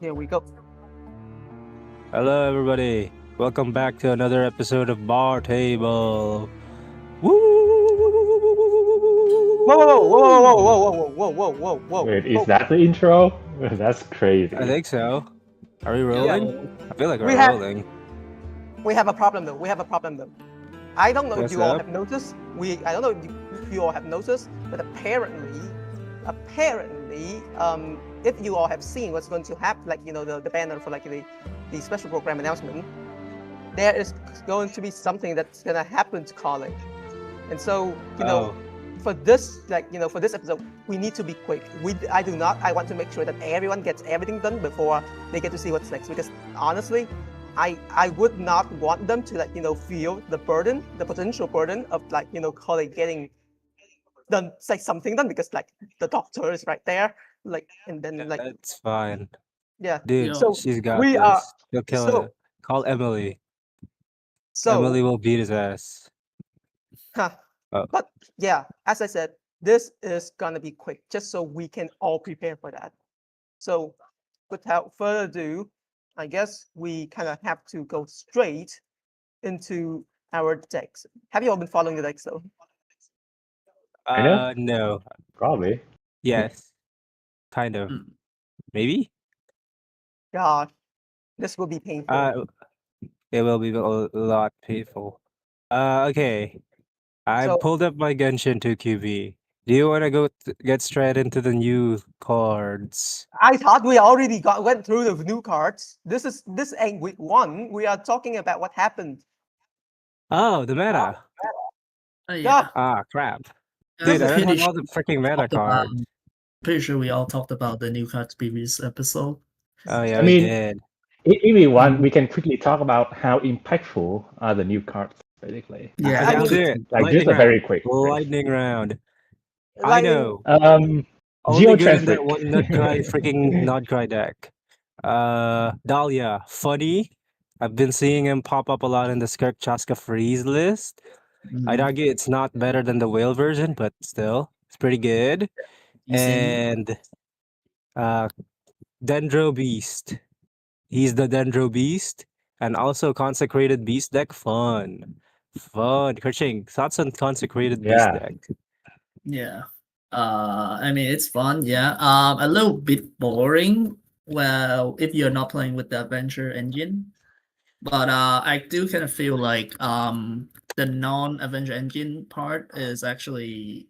Here we go. Hello, everybody. Welcome back to another episode of Bar Table. Woo! Whoa, whoa, whoa, whoa, whoa, whoa, whoa, whoa, whoa, whoa. Wait, is that the intro? That's crazy. I think so. Are we Yeah. rolling? I feel like We we're have- rolling. We have a problem though. I don't know What's if you all up? have noticed. I don't know if you all have noticed, but apparently, if you all have seen what's going to happen, like the banner for like the special program announcement, there is going to be something that's gonna happen to college, and so for this for this episode, we need to be quick. I want to make sure that everyone gets everything done before they get to see what's next, because honestly, I would not want them to feel the potential burden of college getting done, something done, because the doctor is right there, and then That's fine. yeah. Dude, So she's got we this. are- You'll kill so- it. Call Emily. So Emily will beat his ass. Oh. But yeah, as I said, this is gonna be quick, just so we can all prepare for that. So without further ado, I guess we kind of have to go straight into our decks. Have you all been following the decks though? No. Probably. Yes. Kind of. Maybe? Gosh, this will be painful. It will be a lot painful. Okay. I So- pulled up my Genshin 2QB. Do you want to get straight into the new cards? I thought we already went through the new cards. This ain't week 1. We are talking about what happened. Oh, the meta. Yeah. Ah, crap. Dude, Dude, I don't have all the freaking meta cards. Pretty sure we all talked about the new cards previous episode. Oh yeah, I we mean, did. If we want, we can quickly talk about how impactful are the new cards, basically. Yeah, Okay, I'll do it. Like just a very quick. Lightning round. I Lightning- know. Um, Only good in that Geotransfer. one not cry deck. Dahlia, funny. I've been seeing him pop up a lot in the Skirk Chaska freeze list. I'd argue it's not better than the whale version, but still, it's pretty good. And Dendro Beast. He's the Dendro Beast. And also Consecrated Beast deck. Fun. Kerching, thoughts on Consecrated Beast Yeah. deck? Yeah. I mean, it's fun, yeah. A little bit boring, well, if you're not playing with the adventure engine. But I do kind of feel like the non-adventure engine part is actually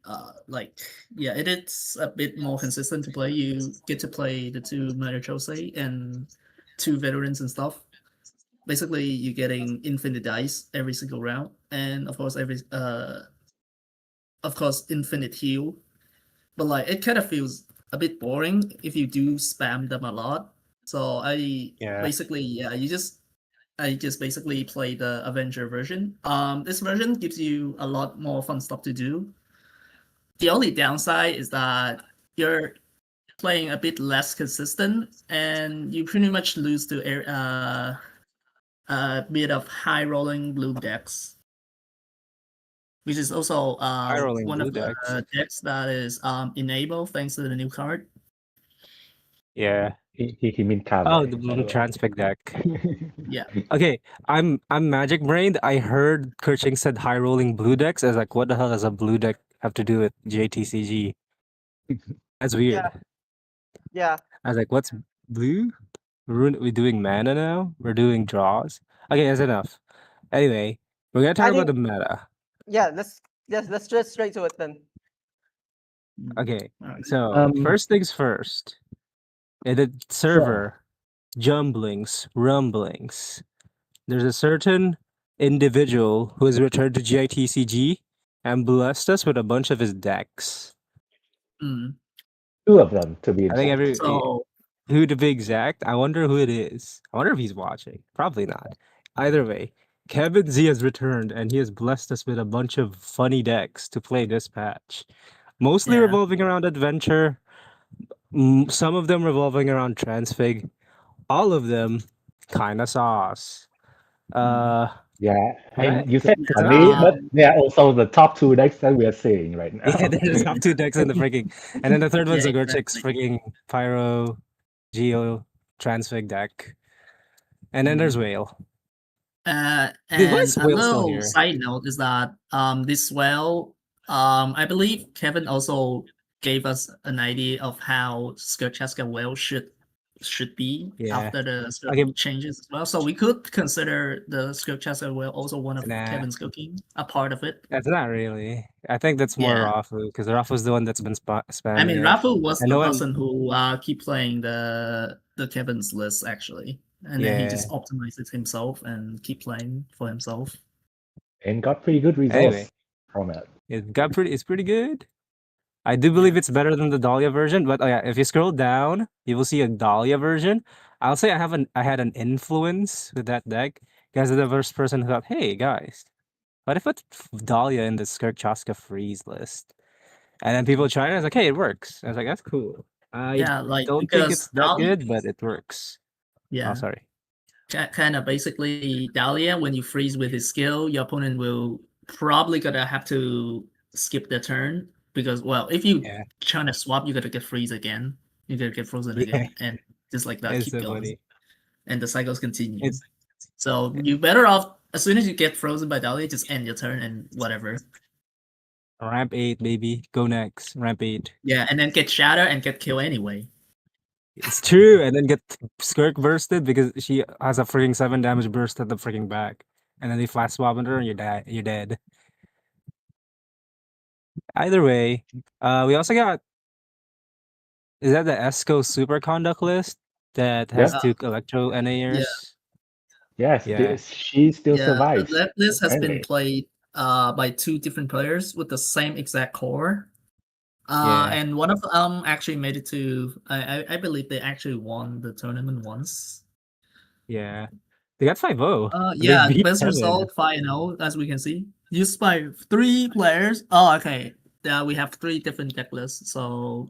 it is a bit more consistent to play. You get to play the 2 Murder Chosei and 2 veterans and stuff. Basically, you're getting infinite dice every single round, and of course infinite heal. But like it kind of feels a bit boring if you do spam them a lot. So I just basically play the Avenger version. This version gives you a lot more fun stuff to do. The only downside is that you're playing a bit less consistent, and you pretty much lose to a bit of high rolling blue decks, which is also High-rolling one blue of the decks that is enabled thanks to the new card. Yeah. He mean Kame. Oh, the blue Transpec deck. Yeah. Okay, I'm magic brained. I heard Kerching said high rolling blue decks. I was like, what the hell does a blue deck have to do with JTCG? That's weird. Yeah. I was like, what's blue? We're doing mana now? We're doing draws? Okay, that's enough. Anyway, we're gonna talk about the meta. Yeah, let's get straight to it then. Okay, Alright. so first things first. In the server, jumblings, rumblings. There's a certain individual who has returned to GITCG and blessed us with a bunch of his decks. 嗯， 2 of them, to be I think exact. So who to be exact, I wonder who it is. I wonder if he's watching. Probably not. Either way, Kevin Z has returned and he has blessed us with a bunch of funny decks to play this patch. Mostly Yeah. revolving around adventure. Some of them revolving around Transfig. All of them kinda sauce. Yeah, Right. you said Because, funny, but they are also the top 2 decks that we are seeing right now. yeah, there's top 2 decks in the freaking, and then the third one's Yeah, a Gerchik's freaking Pyro. Geo Transfig deck. And then there's Whale. Dude, why And is a Whale still little here? side note is that this Whale, I believe Kevin also gave us an idea of how Skirchaska Whale should be Yeah. after the Okay. changes as well. So we could consider the Skirchaska Whale also one of Nah. Kevin's cooking, a part of it. That's not really. I think that's more Yeah. Rafu, because Rafu's the one that's been spamming I mean, it. Rafu was And the no one- person who keep playing the Kevin's list actually, and then he just optimizes himself and keep playing for himself. And got pretty good results Anyway. from it. It's pretty good. I do believe it's better than the Dahlia version, but yeah, if you scroll down, you will see a Dahlia version. I'll say I had an influence with that deck. Guys are the first person who thought, hey guys, what if I put Dahlia in the Skirchaska freeze list? And then people tried it, I was like, hey, it works. I was like, that's cool. I don't think it's that good, but it works. Yeah. Oh, sorry. Kind of basically Dahlia, when you freeze with his skill, your opponent will probably gonna have to skip the turn because, well, if you try to swap, you gotta get freeze again. You gotta get frozen again, and just like that, It's keep so going. funny. And the cycles continue. So you better off, as soon as you get frozen by Dahlia, just end your turn and whatever. Ramp 8, baby. Go next. Ramp 8. Yeah, and then get shatter and get kill anyway. It's true, and then get Skirk bursted because she has a freaking 7 damage burst at the freaking back. And then they flash swap on her and you're dead. Either way, we also got, is that the ESCO Superconduct list that has 2 Electro NAers? Yes, she still survives. That list has been played by 2 different players with the same exact core. And one of them actually made it to, I believe they actually won the tournament once. Yeah. They got 5-0. Yeah, best result 5-0, as we can see. Used by 3 players. Oh, okay. Yeah, we have 3 different deck lists. So,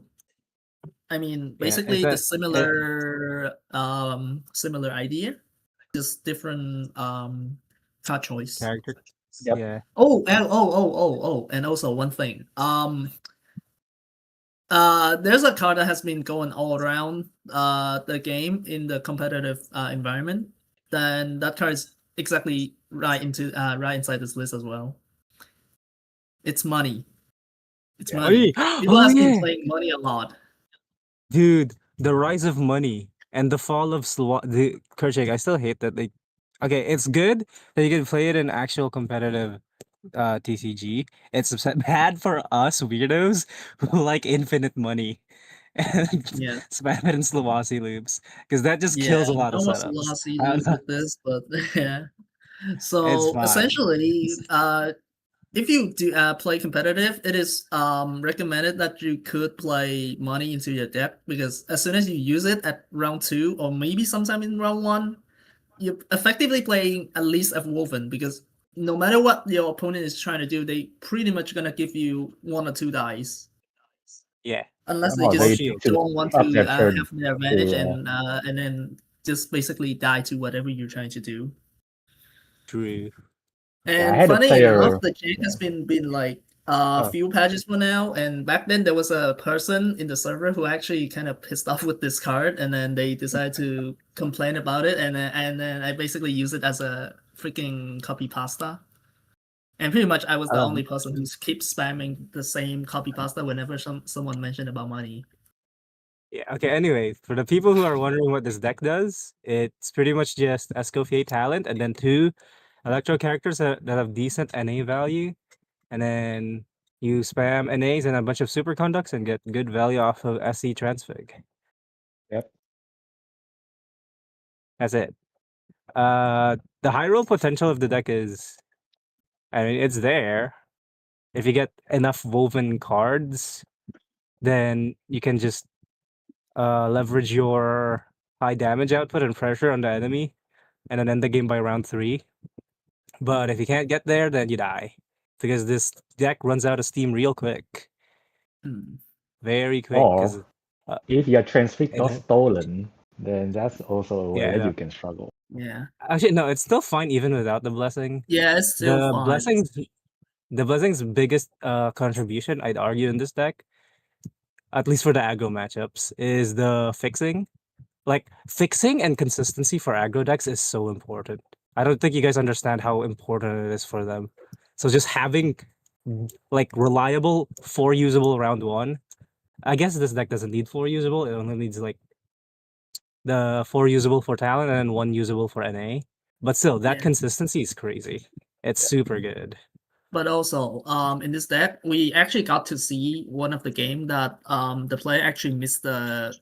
I mean, basically the similar similar idea, just different card choice. Character. Yep. Yeah. And also one thing. There's a card that has been going all around the game in the competitive environment. Then that card is exactly right inside this list as well. It's money. It's money. People have been playing money a lot. Dude, the rise of money and the fall of the Kerchak, I still hate that they. Okay, it's good that you can play it in actual competitive TCG. It's bad for us weirdos who like infinite money and spam it in Slovazi loops because that just kills a lot of setups. Slovazi loops with this, but yeah. So essentially, if you do play competitive, it is recommended that you could play money into your deck because as soon as you use it at round 2 or maybe sometime in round 1, you're effectively playing at least a woven because no matter what your opponent is trying to do, they pretty much gonna give you 1 or 2 dice. Yeah. Unless they just don't want to have the advantage and then just basically die to whatever you're trying to do. True. And funny enough, the change has been like a few patches for now. And back then there was a person in the server who actually kind of pissed off with this card, and then they decided to complain about it, and then I basically use it as a freaking copy pasta. And pretty much I was the only person who keeps spamming the same copy pasta whenever someone mentioned about money. Yeah, okay, anyway, for the people who are wondering what this deck does, it's pretty much just Escoffier talent and then 2 electro characters that have decent NA value. And then you spam NAs and a bunch of superconducts and get good value off of SC Transfig. Yep. That's it. The high roll potential of the deck is, I mean, it's there. If you get enough woven cards, then you can just leverage your high damage output and pressure on the enemy and then end the game by round 3. But if you can't get there, then you die. Because this deck runs out of steam real quick. Very quick. Or if your transfix got stolen, then that's also a way that you can struggle. Yeah. Actually, no, it's still fine even without the blessing. Yeah, it's still fine. The blessing's biggest contribution, I'd argue, in this deck, at least for the aggro matchups, is the fixing. like fixing and consistency for aggro decks is so important. I don't think you guys understand how important it is for them. So just having like reliable 4 usable round 1. I guess this deck doesn't need 4 usable. It only needs like the 4 usable for talent and then 1 usable for NA. But still, that Yeah. consistency is crazy. It's super good. But also, in this deck, we actually got to see one of the game that the player actually missed the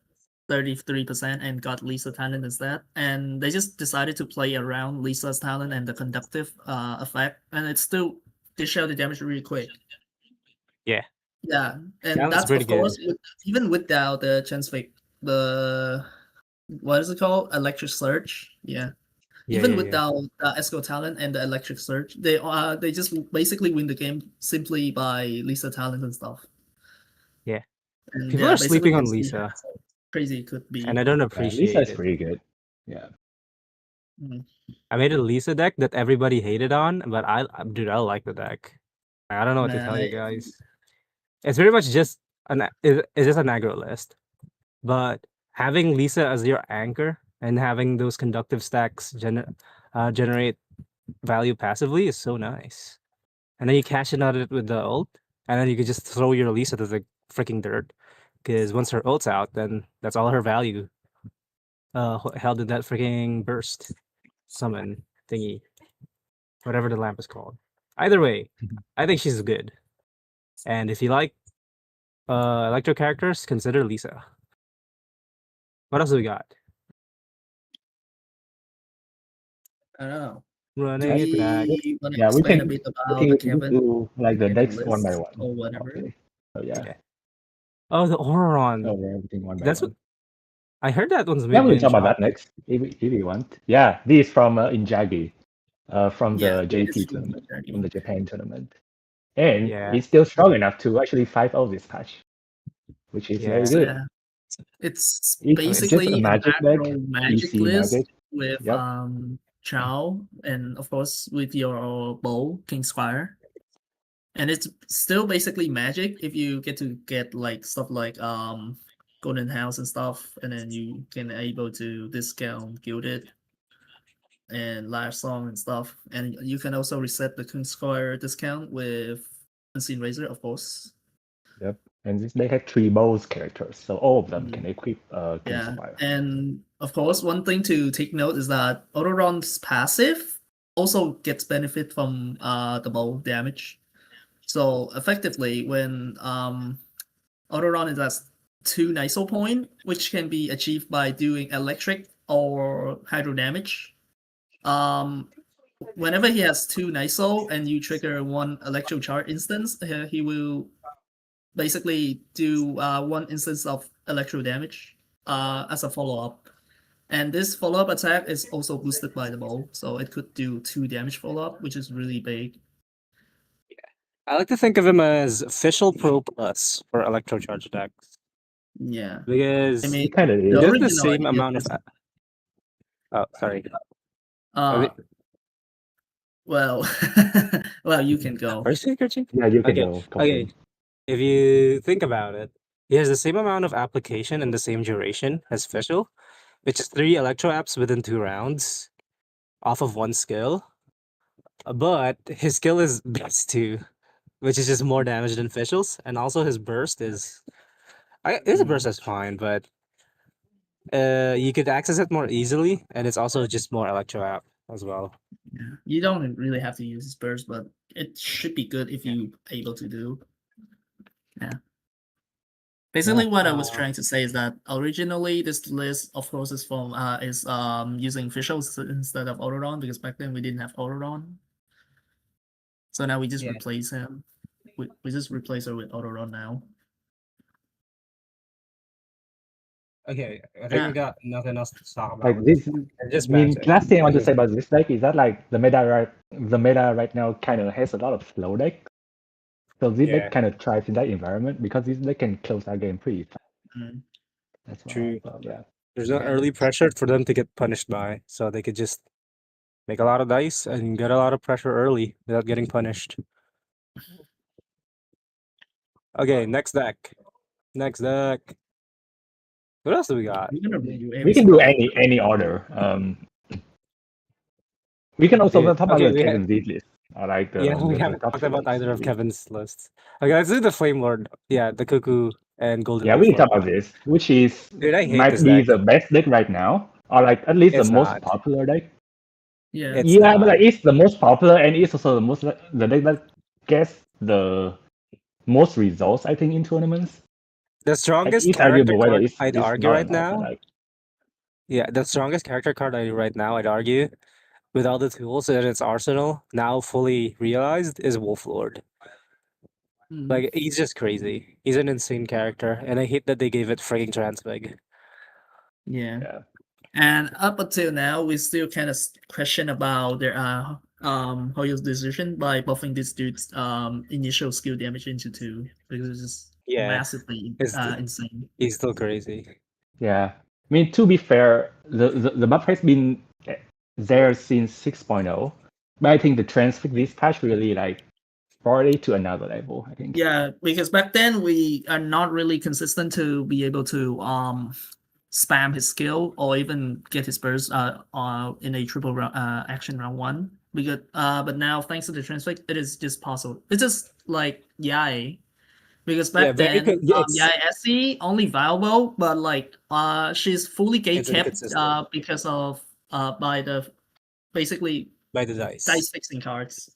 33% and got Lisa talent instead, and they just decided to play around Lisa's talent and the conductive effect, and it still dish out the damage really quick. Yeah. Yeah, and Talent's that's pretty of course good. even without the chance fake, the what is it called? Electric Surge. Yeah. Yeah, Even yeah, yeah. without the Esco talent and the electric surge, they just basically win the game simply by Lisa talent and stuff. Yeah. And People yeah, are sleeping on basically Lisa, crazy it could be. and I don't Yeah, appreciate Lisa is it. pretty good. Yeah. I made a Lisa deck that everybody hated on, but dude, I like the deck. I don't know what to Nah, tell you guys. It's very much just it's just an aggro list, but having Lisa as your anchor and having those conductive stacks generate value passively is so nice. And then you cash in on it with the ult, and then you can just throw your Lisa to the freaking dirt. Because once her ult's out, then that's all her value held in that freaking burst summon thingy, whatever the lamp is called. Either way, I think she's good. And if you like electro characters, consider Lisa. What else do we got? I don't know. Running Do it back. we want to Yeah, we explain can a bit about we the can Kevin do like the Kevin decks one by list one. or whatever? Okay. So yeah. Yeah. Oh, the Auroron. So we're everything one by That's one. what I heard. That one's Yeah, maybe we'll in talk about shop. that next if you want. Yeah, this is from Injagi, from Yeah, the it JT is from tournament, Injagi. from the Japan tournament, and Yeah. it's still strong enough to actually 5-0 this patch, which is very Yeah. good. Yeah. It's It's just basically a an magic deck, macro magic PC list magic. with Yep. Chow and of course with your bow, King Squire. And it's still basically magic if you get like stuff like Golden House and stuff, and then you can able to discount Gilded and Live Song and stuff. And you can also reset the King Squire discount with Unseen Razor, of course. Yep. And they have 3 bows characters, so all of them can equip King Yeah, Squire. and of course, one thing to take note is that Autoron's passive also gets benefit from the bow damage. So effectively, when Autoron is at 2 NISO point, which can be achieved by doing electric or hydro damage. Whenever he has 2 NISO and you trigger 1 electro charge instance, he will basically do 1 instance of electro damage as a follow-up. And this follow-up attack is also boosted by the bow, so it could do 2 damage follow-up, which is really big. I like to think of him as official Pro Plus for electro charge decks. Yeah. Because I mean, He kind of he is. does the original same idea amount of. is- Oh, sorry. Well, well, you can go. First Kerching? Yeah, you can Okay. go. Okay. If you think about it, he has the same amount of application and the same duration as Fischl, which is 3 electro apps within 2 rounds off of 1 skill. But his skill is Beast 2, which is just more damage than Fischl's, and also his burst is. His burst is fine, but you could access it more easily, and it's also just more electro app as well. Yeah. You don't really have to use burst, but it should be good if you able to do. Yeah. Basically, what I was trying to say is that originally this list, of course, is from using Fischl instead of Autoron, because back then we didn't have Autoron. So now we just replace him. We just replace her with Autoron now. Okay, I think we got nothing else to talk about. Like this, Just I mean, magic. last thing I want to say about this deck is that like the meta right now kind of has a lot of slow decks. So this Yeah. deck kind of thrives in that environment because this deck can close our game pretty fast. That's why. True. So, yeah. There's no early pressure for them to get punished by, so they could just make a lot of dice and get a lot of pressure early without getting punished. Okay, next deck. Next deck. What else do we got? We're gonna review We can do any order. We can also Dude, talk about okay, the we Kevin Z list. Or like Yeah, we the haven't top talked about three either of lists. Kevin's lists. Okay, let's do the Flame Lord. Yeah, the Cuckoo and Golden Yeah, we can Wolf talk about this, which is Dude, I hate might this be deck. the best deck right now, or like at least the It's most not. popular deck. Yeah. It's Yeah, but not. like it's the most popular and it's also the most the deck that gets the most results, I think, in tournaments. The Like, strongest it's character arguable whether card it's, I'd it's argue not or right not, but now. like Yeah, the strongest character card right now, I'd argue, with all the tools in its arsenal, now fully realized, is Wolf Lord. Mm. Like, he's just crazy. He's an insane character, and I hate that they gave it frigging transfig. Yeah. yeah. And up until now, we still kind of question about their Hoyo's decision by buffing this dude's initial skill damage into 2 because it's just Yeah, massively it's insane. he's still crazy. Yeah. I mean, to be fair, the buff has been there since 6.0, but I think the transfig this patch really like brought it to another level, I think. Yeah, because back then we are not really consistent to be able to spam his skill or even get his burst in a triple action round 1. Because but now thanks to the transfig, it is just possible. It's just like Yai. Because back then, Yai SE only viable, but like she's fully gate kept inconsistent. because of by the basically By the dice. fixing cards.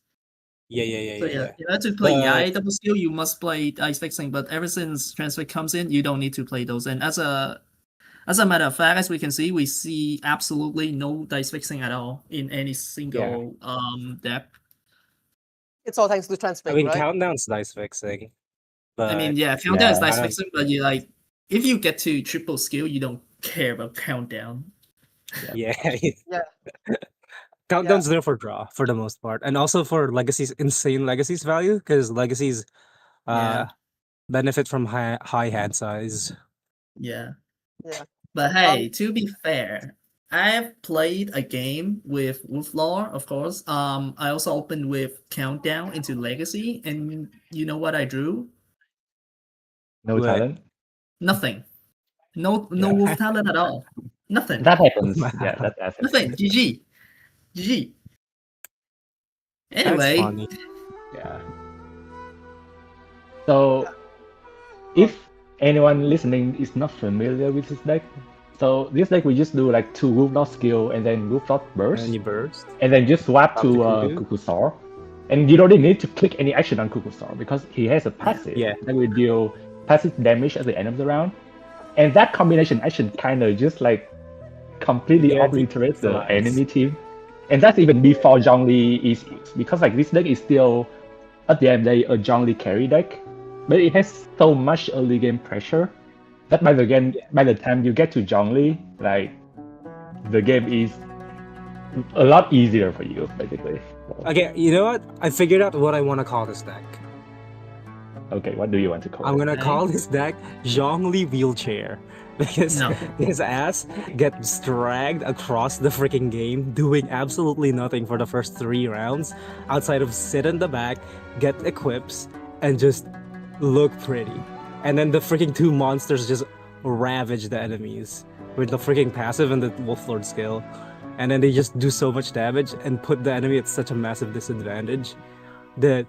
Yeah. So yeah, in order to play Yai double skill, you must play dice fixing. But ever since transfer comes in, you don't need to play those. And as a matter of fact, as we can see, we see absolutely no dice fixing at all in any single deck. It's all thanks to transfig, I mean, right? Countdown's dice fixing. But I mean, yeah, countdown is dice fixing, but you like if you get to triple skill, you don't care about countdown. Yeah. Yeah. Countdown's there for draw for the most part, and also for legacies, insane legacies value, because legacies benefit from high hand size. Yeah. Yeah. But hey, to be fair, I've played a game with Wolflore, of course. I also opened with Countdown into Legacy, and you know what I drew? No talent. Nothing. No Wolf talent at all. Nothing. That happens. Yeah, that happens. Nothing. GG. GG. Anyway. That's funny. Yeah. So, if anyone listening is not familiar with this deck, so this deck we just do like 2 Wolf skill and then Wolf burst. And you burst. And then just swap to Cuckoo Star. And you don't even need to click any action on Cuckoo Star because he has a passive that will deal passive damage at the end of the round. And that combination action kind of just like completely obliterates the enemy team. And that's even before Zhongli is used, because like this deck is still at the end of the day a Zhongli carry deck, but it has so much early game pressure that by the time you get to Zhongli, like the game is a lot easier for you, basically. Okay, you know what? I figured out what I want to call this deck. Okay, what do you want to call it? I'm gonna call this deck Zhongli Wheelchair. Because his ass gets dragged across the freaking game, doing absolutely nothing for the first 3 rounds, outside of sit in the back, get equips, and just look pretty. And then the freaking 2 monsters just ravage the enemies with the freaking passive and the Wolf Lord skill. And then they just do so much damage and put the enemy at such a massive disadvantage that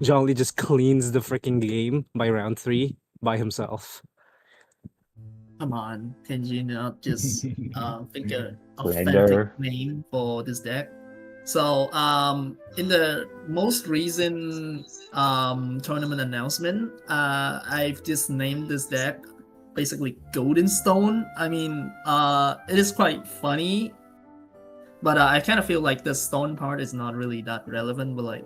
Zhongli just cleans the freaking game by round 3 by himself. Come on, can you not just think an authentic name for this deck? So, in the most recent tournament announcement, I've just named this deck basically Golden Stone. I mean, it is quite funny, but I kind of feel like the stone part is not really that relevant. But like,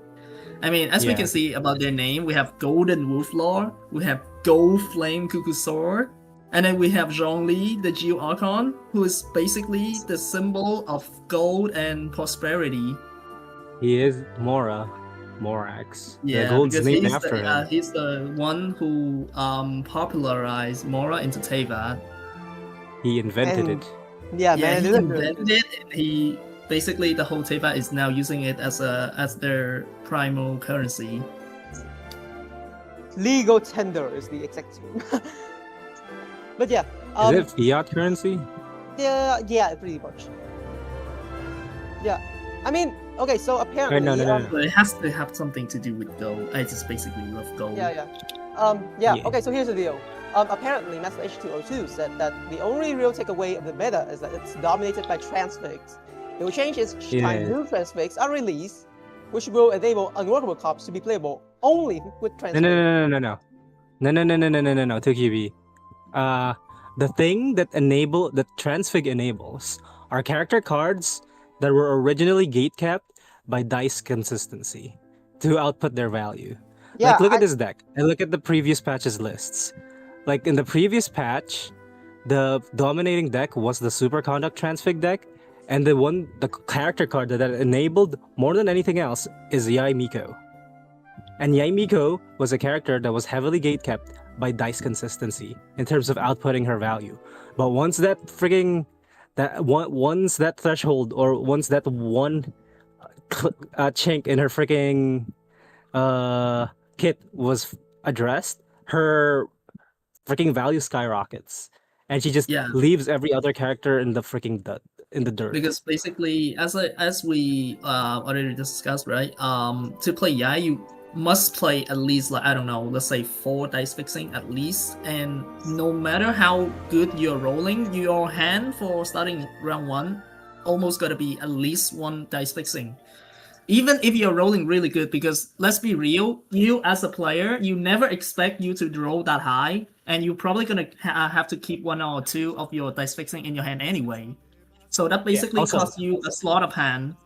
I mean, as we can see about their name, we have Golden Wolflore, we have Gold Flame Cuckoo Sword, and then we have Zhongli, the Geo Archon, who is basically the symbol of gold and prosperity. He is Morax. Yeah, the gold's because named after him. He's the one who popularized Mora into Teyvat. He invented it. Yeah, man. He invented it, and he basically the whole Teyvat is now using it as their primal currency. Legal tender is the exact term. But yeah, Is it fiat currency? Yeah, pretty much. Yeah, I mean, okay, so apparently, no. But it has to have something to do with gold. I just basically love gold. Yeah. Yeah. Okay, so here's the deal. Apparently, Master H202 said that the only real takeaway of the meta is that it's dominated by transfigs. It will change each time new transfigs are released, which will enable unworkable cards to be playable only with transfigs. No, 2QB. The thing that transfig enables are character cards that were originally gatekept by dice consistency to output their value. Yeah, like, look at this deck and look at the previous patch's lists. Like, in the previous patch, the dominating deck was the Superconduct transfig deck, and the character card that enabled more than anything else is Yai Miko. And Yai Miko was a character that was heavily gatekept by dice consistency in terms of outputting her value. But once that threshold, or once that one chink in her freaking kit was addressed, her freaking value skyrockets, and she just leaves every other character in the freaking dirt. Because basically, as we already discussed, right? To play Yai, you must play at least, like, I don't know, let's say 4 dice fixing at least, and no matter how good you're rolling, your hand for starting round 1 almost gotta be at least 1 dice fixing. Even if you're rolling really good, because let's be real, you as a player, you never expect you to roll that high, and you're probably gonna have to keep 1 or 2 of your dice fixing in your hand anyway. So that basically costs you a slot of hand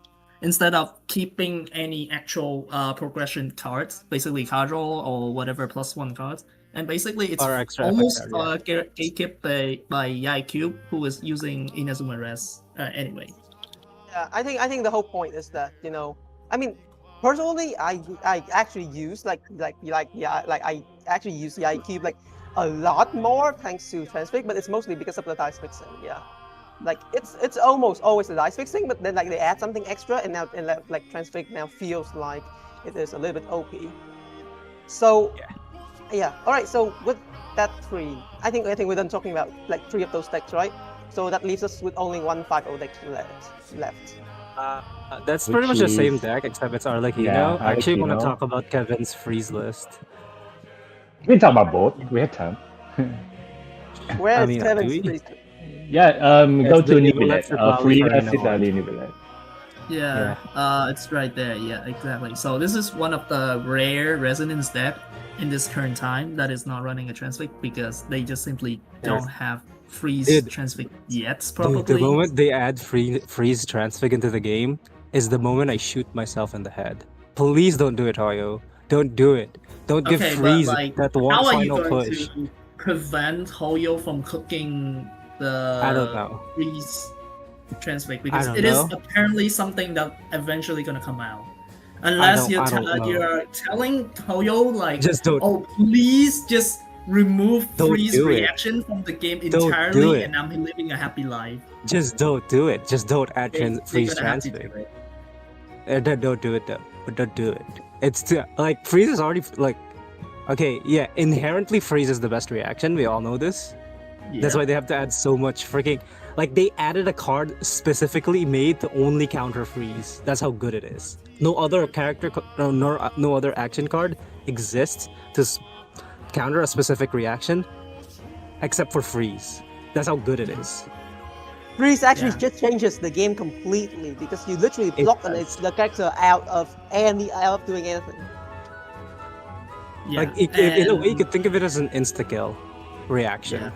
instead of keeping any actual progression cards, basically card roll or whatever +1 cards. And basically it's almost gatekept by Yai Cube, who is using Inazuma Res anyway. Yeah, I think the whole point is that, you know, I mean, personally, I actually use I actually use Yai Cube like a lot more thanks to transfig, but it's mostly because of the dice fixing. Yeah. Like it's almost always a dice fixing, but then like they add something extra, and like transfig now feels like it is a little bit OP. So yeah. All right. So with that 3, I think we're done talking about like 3 of those decks, right? So that leaves us with only 1 5-0 deck left. That's pretty much the same deck, except it's Arlecchino. I actually want to talk about Kevin's freeze list. We can talk about both. We have time. Where's Kevin's freeze list? Yeah, go to Nibilet. Free Nibilet. Yeah, it's right there. Yeah, exactly. So this is one of the rare resonance deck in this current time that is not running a transfig, because they just simply don't have freeze transfig yet. Probably the moment they add freeze transfig into the game is the moment I shoot myself in the head. Please don't do it, Hoyo. Don't do it. Don't give freeze that one final push. How are you going to prevent Hoyo from cooking the freeze transfig, because it is apparently something that eventually gonna come out, unless you're telling Hoyo like, please just remove freeze reaction from the game entirely, and I'm living a happy life. Just don't do it. Just don't add freeze transfig. Don't do it though. But don't do it. It's like freeze is already like, okay, yeah, inherently freeze is the best reaction. We all know this. Yeah. That's why they have to add so much freaking, like, they added a card specifically made to only counter freeze. That's how good it is. No other character, no other action card exists to counter a specific reaction except for freeze. That's how good it is. Freeze actually just changes the game completely, because you literally block the character out of doing anything. Yeah. Like, in a way, you could think of it as an insta-kill reaction.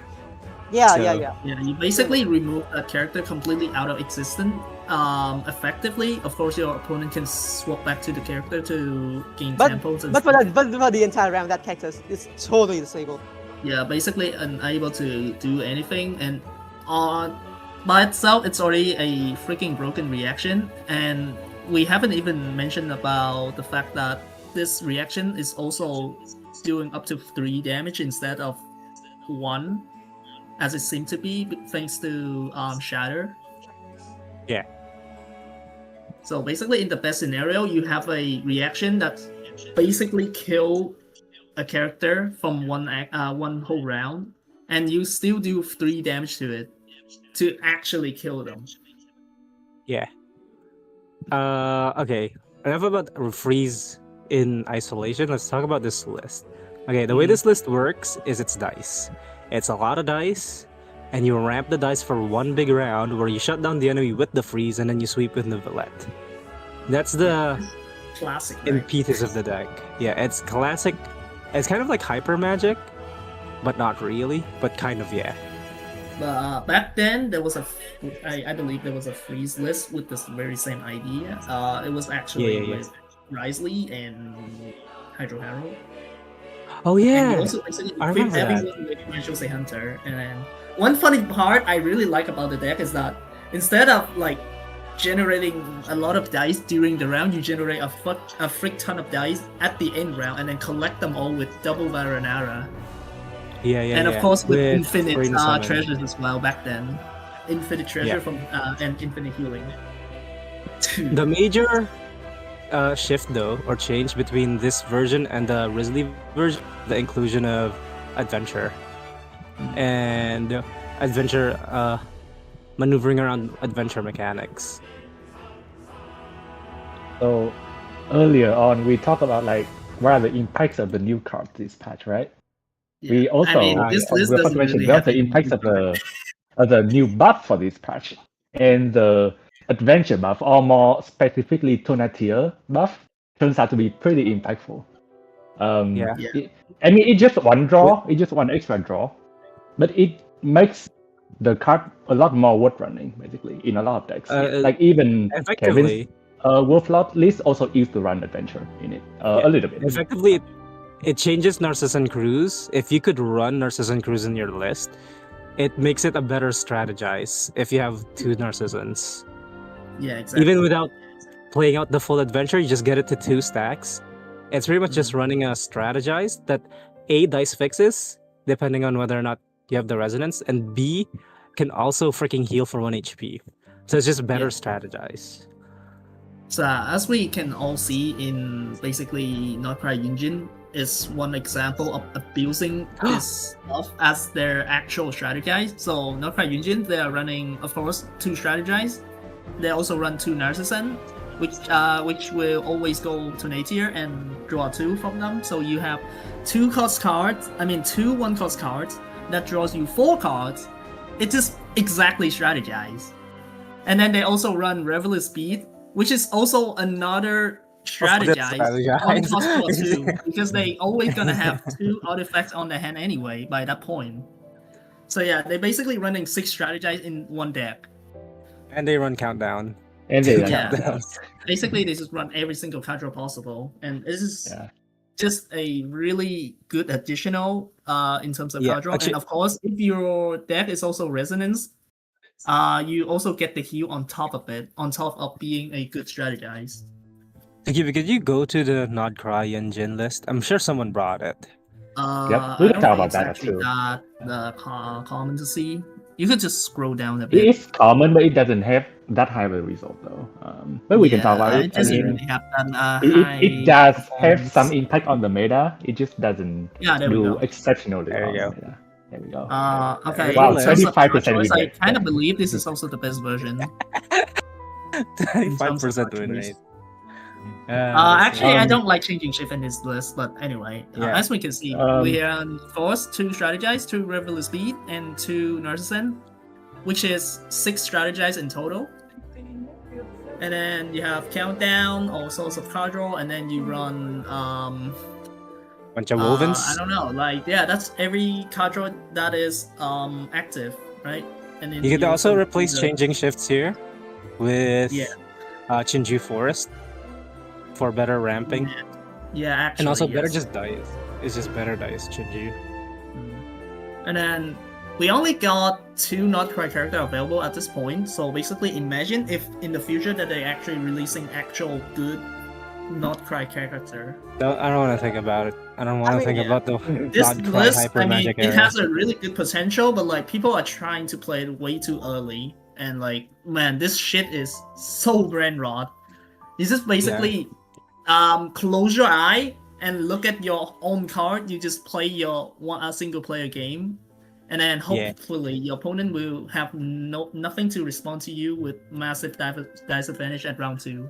Yeah. You basically remove that character completely out of existence. Effectively, of course, your opponent can swap back to the character to gain tempos. But for the entire round, that character is totally disabled. Yeah, basically unable to do anything, and by itself, it's already a freaking broken reaction. And we haven't even mentioned about the fact that this reaction is also doing up to 3 damage instead of 1. As it seemed to be, thanks to Shatter. Yeah. So basically, in the best scenario, you have a reaction that basically kill a character from one whole round, and you still do 3 damage to it to actually kill them. Yeah. Okay. Enough about freeze in isolation. Let's talk about this list. Okay, the way this list works is it's dice. It's a lot of dice, and you ramp the dice for one big round where you shut down the enemy with the freeze and then you sweep with the Villette. That's the classic impetus of the deck. Yeah, it's classic. It's kind of like hyper magic, but not really, but kind of, yeah. Back then, there was I believe there was a freeze list with this very same idea. It was actually with Risley and Hydro Harrow. Oh yeah, and you also basically I equip remember that. everyone with Rituals a Hunter. And then one funny part I really like about the deck is that instead of like generating a lot of dice during the round, you generate a frick ton of dice at the end round and then collect them all with double Varanara. Yeah, And of course with infinite Green Summon. treasures as well back then. Infinite treasure from and infinite healing. The major shift though, or change between this version and the Risley version, the inclusion of adventure and adventure maneuvering around adventure mechanics. So earlier on, we talked about like what are the impacts of the new cards this patch, right? Yeah. We also this list we doesn't mentioned really have the any impacts of the new buff for this patch, and the adventure buff, or more specifically Tonatier buff, turns out to be pretty impactful. It's just one draw, it's just one extra draw, but it makes the card a lot more worth running, basically, in a lot of decks. Like even effectively, Kevin's Wolflord list also used to run adventure in it a little bit. Effectively, it changes Narcissan Cruise. If you could run Narcissan Cruise in your list, it makes it a better strategize if you have 2 Narcissans. Yeah, exactly. Even without playing out the full adventure, you just get it to 2 stacks. It's pretty much just running a strategize that A, dice fixes, depending on whether or not you have the resonance, and B, can also freaking heal for 1 HP. So it's just better strategize. So as we can all see in basically Not Cry Yunjin is one example of abusing this stuff as their actual strategize. So Not Cry Yunjin, they are running, of course, 2 strategize. They also run 2 Narcissan, which will always go to Natir and draw 2 from them. So you have 2 1-cost cards that draws you 4 cards. It just exactly strategize. And then they also run Reveler Speed, which is also another strategize on top of 2, because they always gonna have 2 artifacts on their hand anyway by that point. So yeah, they're basically running 6 strategize in one deck. And they run countdown. And they basically they just run every single card draw possible, and this is just a really good additional in terms of card draw. And of course, if your deck is also resonance, you also get the heal on top of it, on top of being a good strategize. Could you go to the Not Cry Engine list? I'm sure someone brought it. We can talk about that too. The common to see. You could just scroll down a bit. It is common, but it doesn't have that high of a result though. But we can talk about it. It doesn't really have that it does have some impact on the meta. It just doesn't do exceptionally there on you go. the meta. There we go. Okay. Wow, 25% I kind of believe this is also the best version. 25% win rate. Actually, I don't like changing shift in this list, but anyway, as we can see, we are forced to strategize, 2 Reveler Speed, and 2 Narcissan, which is 6 strategize in total. And then you have countdown, all sorts of card draw, and then you run bunch of wovens. I don't know, that's every card draw that is active, right? And then you could also replace changing shifts here with Chinju Forest for better ramping. Yeah, actually. And also better just dice. It's just better dice, Chinju. And then we only got 2 Not Cry character available at this point. So basically, imagine if in the future that they're actually releasing actual good Not Cry character. I don't want to think about it. I don't want to think about the this Not Cry list. Hyper I mean, Magic it era. has a really good potential, but like people are trying to play it way too early. And like, man, this shit is so brain rot. It's just basically close your eye and look at your own card. You just play a single player game, And then hopefully your opponent will have nothing to respond to you with massive disadvantage at round 2.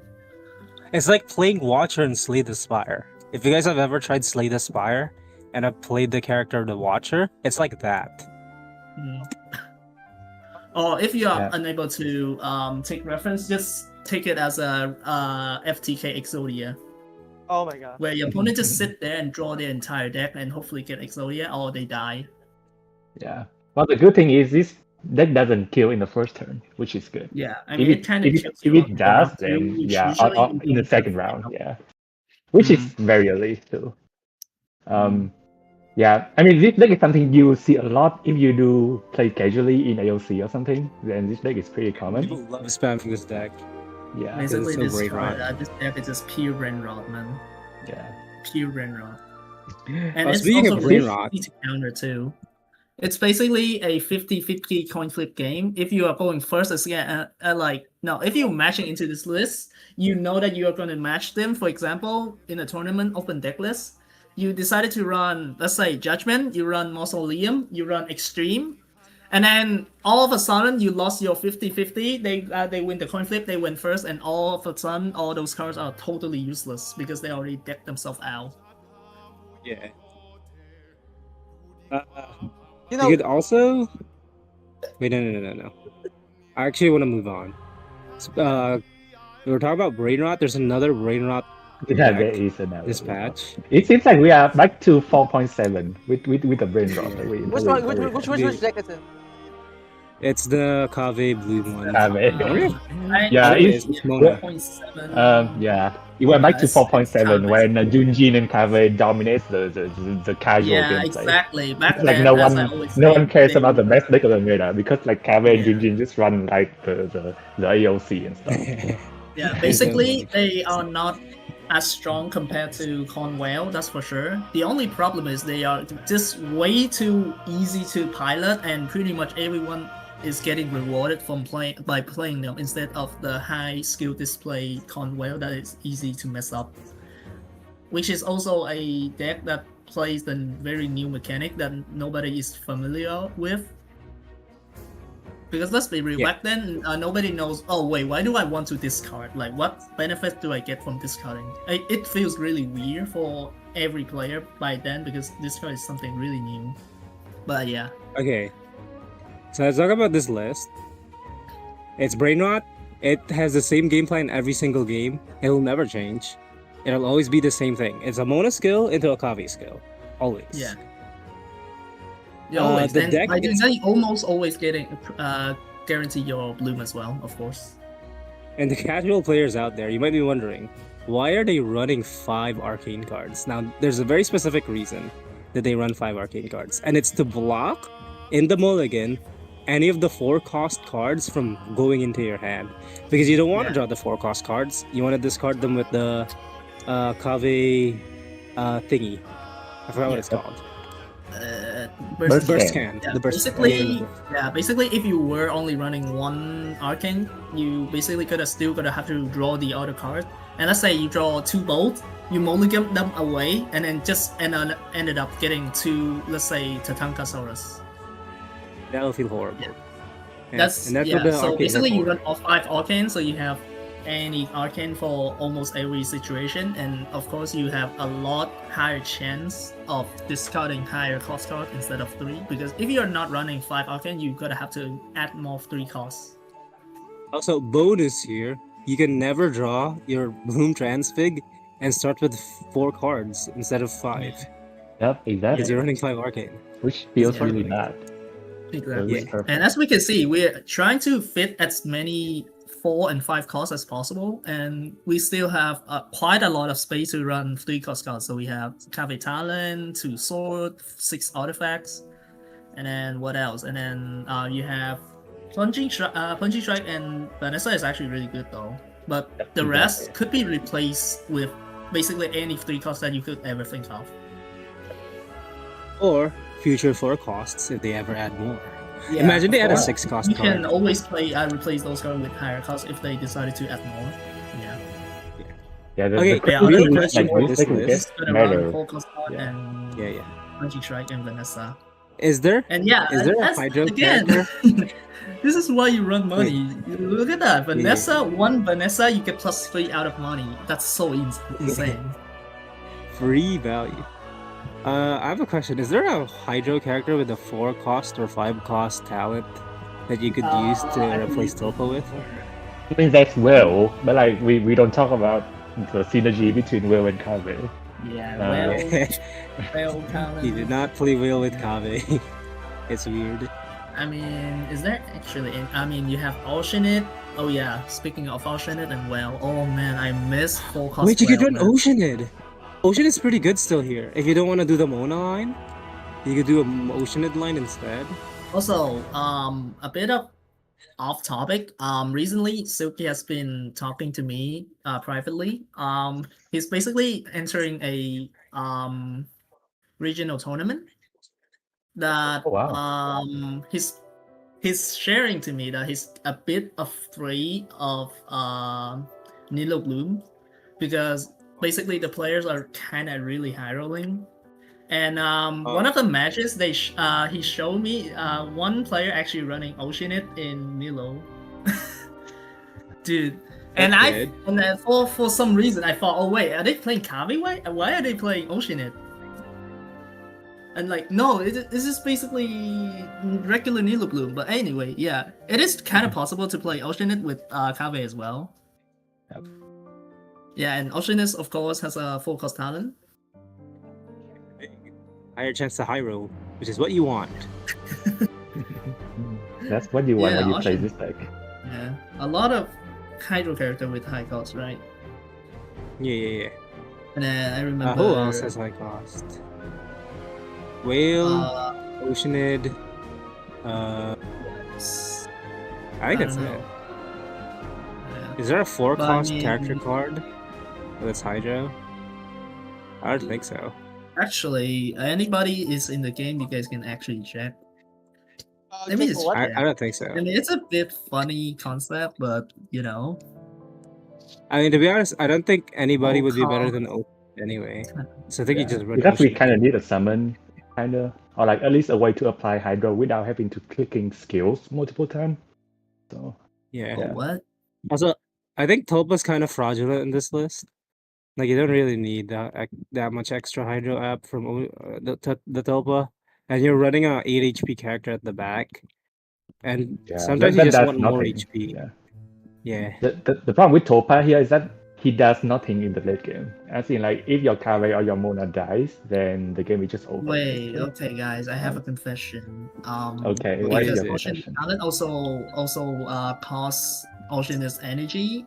It's like playing Watcher and Slay the Spire. If you guys have ever tried Slay the Spire and have played the character of the Watcher, it's like that. Or if you are unable to take reference, just take it as a FTK Exodia. Oh my god. Where your opponent just sit there and draw their entire deck and hopefully get Exodia or they die. Yeah. Well, the good thing is this deck doesn't kill in the first turn, which is good. Yeah, I mean, it kind of if it does, then in the second round, which is very early too. Yeah, I mean, this deck is something you see a lot if you do play casually in AOC or something. Then this deck is pretty common. People love spamming this deck. Yeah, basically this deck is just pure brain rot, man. Yeah, pure brain rot. And it's speaking also of brain really rot, easy to counter too. It's basically a 50-50 coin flip game. If you are going first, if you're matching into this list, you know that you are going to match them. For example, in a tournament open deck list, you decided to run, let's say, Judgment, you run Mausoleum, you run Extreme, and then all of a sudden you lost your 50-50. They win the coin flip, they win first, and all of a sudden all those cards are totally useless because they already decked themselves out. Yeah. You know, you could also wait. No. I actually want to move on. We were talking about brain rot. There's another brain rot. Yeah, there is another. This patch. It seems like we are back to 4.7 with the brain rot. Which deck is it? It's the Cave blue one. Yeah, it's 4.7. yeah. It went back to 4.7 when Junjin and Cave dominates the casual gameplay. Exactly. Back like then, no one cares about the best deck of the meta because like Cave and Junjin just run like the AOC and stuff. Yeah, basically they are not as strong compared to Conwell, that's for sure. The only problem is they are just way too easy to pilot, and pretty much everyone is getting rewarded by playing them instead of the high skill display Conwell that is easy to mess up. Which is also a deck that plays the very new mechanic that nobody is familiar with. Because let's be real, back then nobody knows, oh wait, why do I want to discard? Like, what benefit do I get from discarding? It feels really weird for every player by then because discard is something really new. But yeah. Okay. So let's talk about this list. It's brain rot. It has the same game plan every single game. It'll never change. It'll always be the same thing. It's a Mona skill into a Kavi skill. Always. Yeah. Always. The deck I think they almost always getting guarantee your bloom as well, of course. And the casual players out there, you might be wondering, why are they running 5 arcane cards? Now, there's a very specific reason that they run 5 arcane cards, and it's to block in the mulligan any of the 4-cost cards from going into your hand, because you don't want to draw the 4-cost cards. You want to discard them with the Cave thingy. I forgot what it's called. Burst can. Yeah, the burst basically, if you were only running 1 arcane, you basically still gonna have to draw the other card. And let's say you draw 2 bolt, you mulligan them away, and then just ended up getting 2, let's say, Tatankasaurus. That'll feel horrible. Yeah. So basically, you run all 5 arcane, so you have any arcane for almost every situation, and of course you have a lot higher chance of discarding higher cost card instead of 3, because if you're not running 5 arcane, you gotta have to add more 3 costs. Also, bonus here, you can never draw your Bloom Transfig and start with 4 cards instead of 5. Yep, exactly. Because you're running 5 arcane. Which feels really bad. Exactly. Yeah. And as we can see, we're trying to fit as many 4 and 5 costs as possible, and we still have quite a lot of space to run 3 cost cards. So we have Cave Talent, 2 Sword, 6 Artifacts, and then what else? And then you have Plunging Strike, and Vanessa is actually really good though. But the rest could be replaced with basically any 3 costs that you could ever think of. Or future 4 costs if they ever add more. Yeah, imagine they add a 6-cost card. You can always replace those cards with higher costs if they decided to add more. The real question for this list, and Plunging Strike and Vanessa. Is there? And yeah, Is there a that's Hydro again. character? This is why you run money. Look at that, Vanessa. One Vanessa, you get +3 out of money. That's so insane. Free value. I have a question. Is there a Hydro character with a 4 cost or 5 cost talent that you could use to replace Tulpa with? I mean, that's Will, but like we don't talk about the synergy between Will and Kave. Yeah, well, talent. He did not play Will with Kave. It's weird. I mean, is there actually? I mean, you have Oceanit. Oh yeah, speaking of Oceanit and Well, oh man, I miss full cost. Wait, you could Well, run Oceanid. Oceanid's pretty good still here. If you don't want to do the Mona line, you could do a Oceanid line instead. Also, a bit of off topic. Recently Silky has been talking to me privately. He's basically entering a regional tournament that he's sharing to me that he's a bit afraid of Nilo Bloom because basically the players are kind of really high rolling. And one of the matches he showed me one player actually running Oceanit in Nilo. Dude. And then for some reason I thought, oh wait, are they playing Kami? Why are they playing Oceanit? And like, no, this is basically regular Nilo Bloom. But anyway, yeah, it is kind of possible to play Oceanit with Kave as well. Yep. Yeah, and Oceanit of course has a full cost talent. Higher chance to high roll, which is what you want. That's what you want when you play this deck. Yeah, a lot of Hydro character with high cost, right? Yeah. And then I remember. Who else has high cost? Whale, Oceanid. I think that's it. Yeah. Is there a 4 cost character card that's Hydro? I don't think so. Actually, anybody is in the game, you guys can actually check. I don't think so. I mean, it's a bit funny concept, but you know. I mean, to be honest, I don't think anybody would be better than Ocean anyway. So I think you just run because we kind of need a summon, or like at least a way to apply Hydro without having to clicking skills multiple times. So yeah. What? Also, I think Tulpa's kind of fraudulent in this list. Like, you don't really need that much extra Hydro app from the Tulpa. And you're running a 8 HP character at the back. And sometimes you just want more HP. Yeah. The problem with Tulpa here is that he does nothing in the late game. As in, like, if your Kave or your Mona dies, then the game is just over. Wait, okay, guys, I have a confession. Okay, what is your confession? Talent also costs Ocean's energy.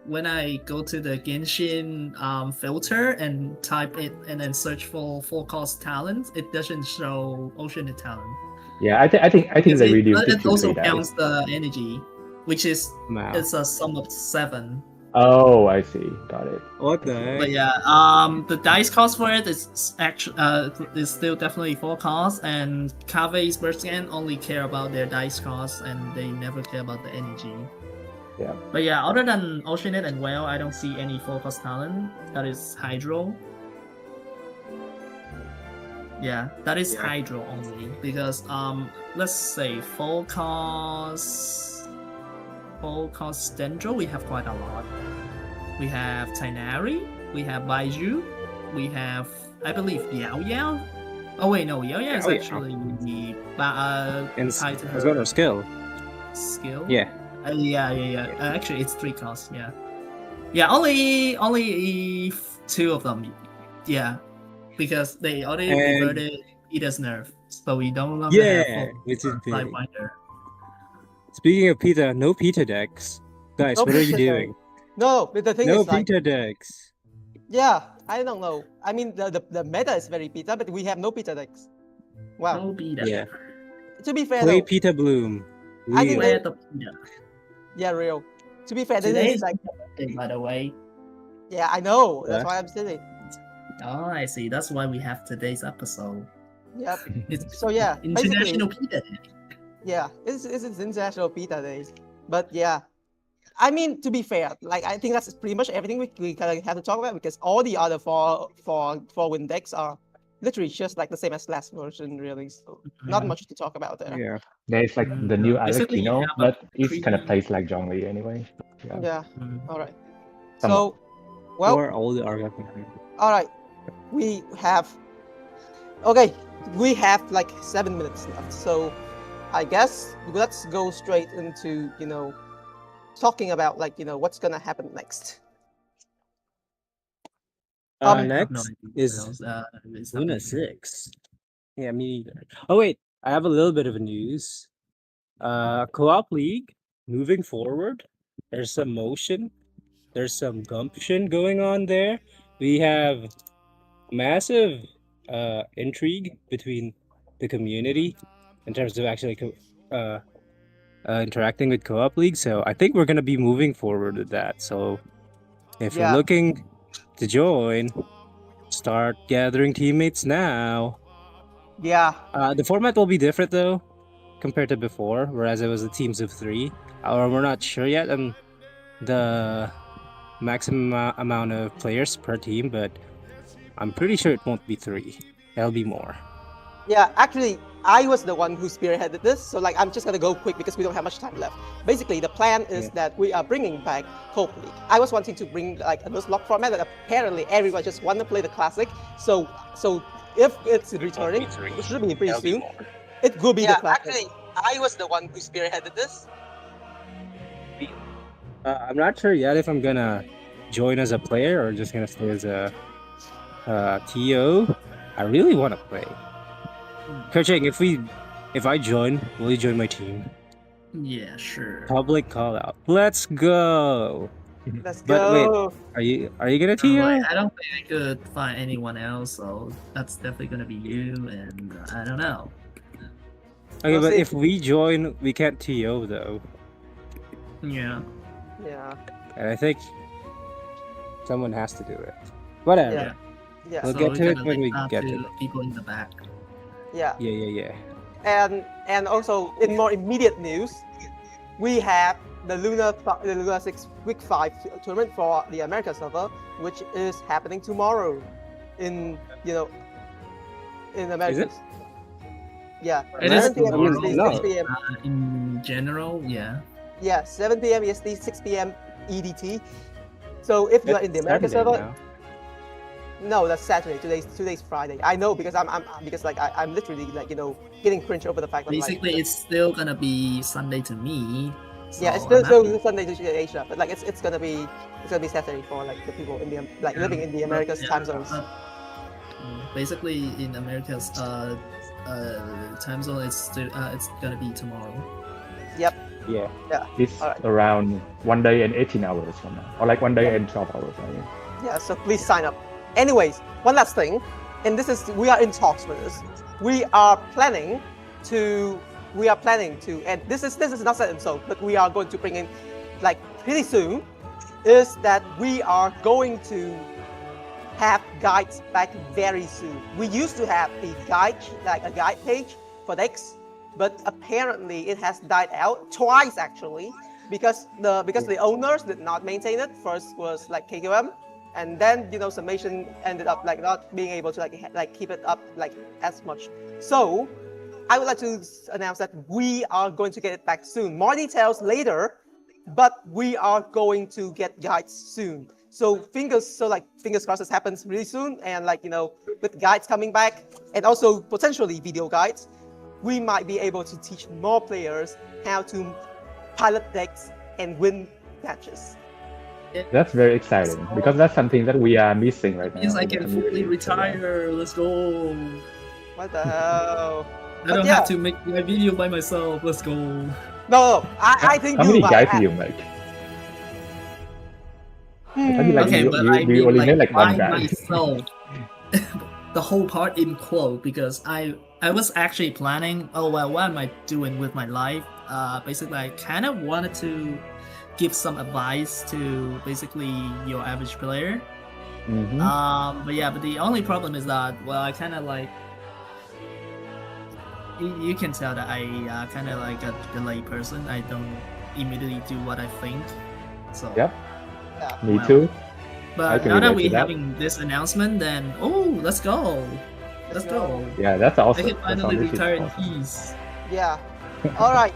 When I go to the Genshin filter and type it and then search for full cost talent, it doesn't show Oceanid talent. Yeah, I think they reduced it. It also counts the energy, which is it's a sum of 7. Oh, I see. Got it. What the heck? But yeah, the dice cost for it is actually is still definitely 4 costs, and Kave's burst scan only care about their dice cost and they never care about the energy. Yeah. But yeah, other than Oceanid and Whale, I don't see any full cost talent that is Hydro. Yeah, that is Hydro only because let's say full cost Dendro, we have quite a lot. We have Tainari, we have Baiju, we have, I believe, Yao Yao. Oh wait, no, Yao Yao is actually the tied to her skill. Skill? Yeah. Yeah. Actually, it's 3 costs. Yeah. Only 2 of them. Yeah, because they already reverted Pita's nerf, so we don't longer have which is big. Sidewinder. Speaking of Pita, no Pita decks, guys. What are you doing? No, but the thing no is, Pita like, decks. Yeah, I don't know. I mean, the meta is very Pita, but we have no Pita decks. Wow. No Pita. Yeah. To be fair, play though, Pita Bloom. I think Play the Pita. Yeah, real. To be fair, Today this is like. By the way. Yeah, I know. That's why I'm silly. Oh, I see. That's why we have today's episode. Yep. So yeah, International Pita Day. Yeah, it's International Pita Day. But yeah, I mean, to be fair, like, I think that's pretty much everything we kind of have to talk about, because all the other four win decks are literally just like the same as last version, really. So not much to talk about there. Yeah. There's like the new Alex Basically, you Kino, have a but it kind of preview. plays like Zhongli anyway. Yeah. Mm. All right. Somewhat. So, well, Or all the Argyle. all right. We have like 7 minutes left. So I guess let's go straight into, talking about like, what's gonna happen next. Next is Luna 6. Yeah, me either. Oh wait, I have a little bit of a news. Co-op League moving forward. There's some motion. There's some gumption going on there. We have massive intrigue between the community in terms of actually interacting with Co-op League. So I think we're gonna be moving forward with that. So if you're looking to join, start gathering teammates now. Yeah. The format will be different though compared to before, whereas it was the teams of 3. Or we're not sure yet on the maximum amount of players per team, but I'm pretty sure it won't be 3. It'll be more. Yeah, actually, I was the one who spearheaded this, so like I'm just gonna go quick because we don't have much time left. Basically, the plan is that we are bringing back Co-op League. I was wanting to bring like a Nuzlocke format, but apparently everyone just want to play the classic. So if it's returning, it should be pretty soon. It could be the classic. Actually, I was the one who spearheaded this. I'm not sure yet if I'm gonna join as a player or just gonna stay as a TO. I really want to play. Coaching, if I join, will you join my team? Yeah, sure. Public call out. Let's go. Let's But go. wait, are you gonna TO? I don't think I could find anyone else, so that's definitely gonna be you. And I don't know. Okay, We'll but see. if we join, we can't TO though. Yeah. Yeah. And I think someone has to do it. Whatever. Yeah. Yeah. We'll So get we to it kinda when we up get to to the people in the back. Yeah. Yeah. And also in more immediate news, we have the Luna 6 Week 5 tournament for the America server, which is happening tomorrow in America. Is it? Yeah. It is 7 p.m. tomorrow. EST, No. 6 p.m. In general, yeah. Yeah, 7 p.m. EST, 6 p.m. EDT. So if you are in the America Saturday server, now. no, that's Saturday. Today's Friday. I know because I'm literally like getting cringe over the fact that Basically, it's still gonna be Sunday to me. So yeah, it's I'm still happy. Sunday to Asia, but like it's gonna be Saturday for like the people in the living in the America's time zones. Basically, in America's time zone, it's gonna be tomorrow. Yep. Yeah. Yeah. It's Alright. around 1 day and 18 hours from now. Or like 1 day and 12 hours. I mean. Yeah. So please sign up. Anyways, one last thing, and we are in talks with this. We are planning to, and this is not set in stone, but we are going to bring in, like pretty soon, is that we are going to have guides back very soon. We used to have a guide page for decks, but apparently it has died out twice actually, because the owners did not maintain it. First was like KQM, and then Summation ended up like not being able to like keep it up like as much. So I would like to announce that we are going to get it back soon. More details later, but we are going to get guides soon. So fingers crossed this happens really soon, and with guides coming back and also potentially video guides, we might be able to teach more players how to pilot decks and win matches. That's very exciting because that's something that we are missing right now. Means I in the can community. fully retire. Let's go. What the hell? I don't have to make my video by myself. Let's go. No, I think How you many might guys have. do you make? I mean, like, Okay, you, but you, I you mean only made like like one by guy. myself. The whole part in quote, because I was actually planning. Oh well, what am I doing with my life? Basically, I kind of wanted to give some advice to basically your average player. Mhm. But the only problem is that I kind of like. You can tell that I kind of like a delay person. I don't immediately do what I think. So. Yep. Yeah. Me Well, too. I But can now that relate to we're that. having this announcement, then let's go. Let's go. Yeah, that's awesome. I can finally That's retire in awesome. peace. Yeah. All right.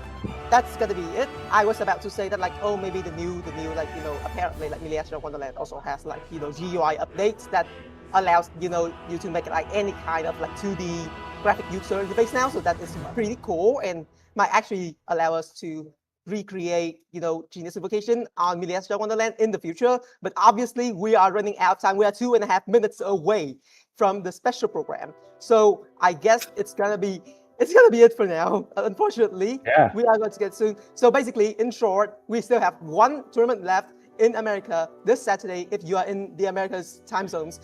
That's gonna be it. I was about to say that like, oh, maybe the new like, you know, apparently like Miniature Wonderland also has like, you know, GUI updates that allows, you know, you to make like any kind of like 2D graphic user interface now. So that is pretty cool and might actually allow us to recreate, you know, Genius Invocation on Miniature Wonderland in the future. But obviously we are running out of time. We are 2.5 minutes away from the special program. So I guess it's gonna be it for now. Unfortunately, Yeah. we are going to get soon. So basically, in short, we still have one tournament left in America this Saturday if you are in the America's time zones.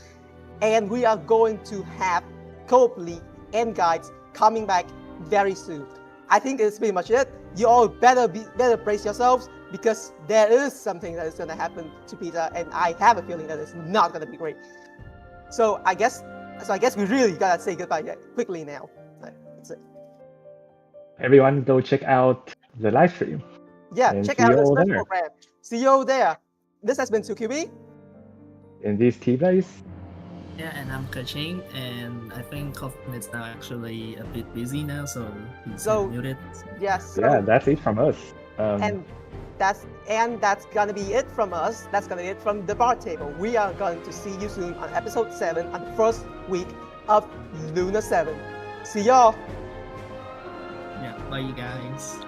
And we are going to have co-op league and guides coming back very soon. I think it's pretty much it. You all better brace yourselves because there is something that is going to happen to Pita, and I have a feeling that it's not going to be great. So I guess we really gotta say goodbye quickly now. That's it. Everyone, go check out the live stream. Yeah, and check see out you the all special there. program. See you all there. This has been 2QB. In this TBlaze. Yeah, and I'm Kaching, and I think Coffin is now actually a bit busy now, so he's muted. Yes. Yeah, that's it from us. And that's gonna be it from us. That's gonna be it from the bar table. We are going to see you soon on episode 7 on the first week of Luna 7. See y'all. Yeah, bye you guys.